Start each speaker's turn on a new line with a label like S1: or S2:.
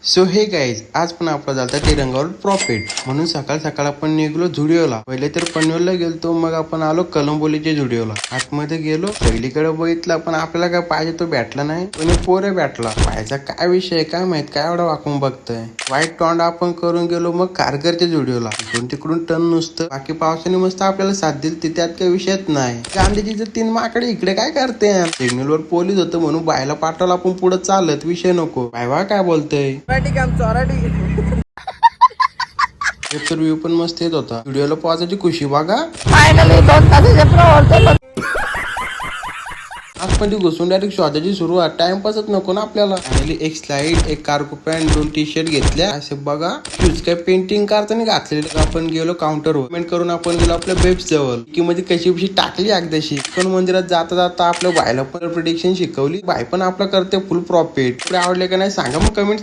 S1: So हे guys, आज पण आपला झाला तिरंगावर प्रॉफिट म्हणून सकाळ सकाळ आपण निघलो झुडिओला. पहिले तर पनवेलला गेलतो, मग आपण आलो कलंबोलीच्या झुडिओला. आतमध्ये गेलो, पहिलीकडे बघितलं पण आपल्याला काय पाहिजे तो भेटला नाही. पण पोरे भेटला. पाहायचा काय विषय काय माहित, काय एवढा वाकून बघतोय. वाईट तोंड आपण करून गेलो मग कारगरच्या झुडिओला. इकडून तिकडून टन नुसतं. बाकी पावसाने मस्त आपल्याला साथ दिली, ती त्यात काही विषयच नाही. गांधीजीचं 3 माकडे इकडे काय करते. सिग्नलवर पोलीस होतं म्हणून बायला पाठवलं आपण पुढे चालत, विषय नको. बाय काय बोलतोय. तर व्ह्यू पण मस्त येत होता. व्हिडिओला पोहोचायची खुशी बघा.
S2: फायनली 2 तासाचे प्रवास.
S1: आतमध्ये घुसून डायरेक्ट शोधाची सुरुवात. टाइमपासच नको ना आपल्याला. फायनली एक स्लाइड, एक कार्गो पॅन्ट, 2 टी-शर्ट घेतल्या. असे बघा शूज काय पेंटिंग करताना घातलेले. आपण गेलो काउंटरवर पेमेंट करून आपण गेलो आपल्या बेब्स जवळ. की मध्ये कशी टाकली अगदाशी. पण मंदिरात जाता जाता आपल्या बायला पण प्रिडिक्शन शिकवली. बाय पण आपलं करते फुल प्रॉफिट. आवडले का नाही सांगा मग कमेंट.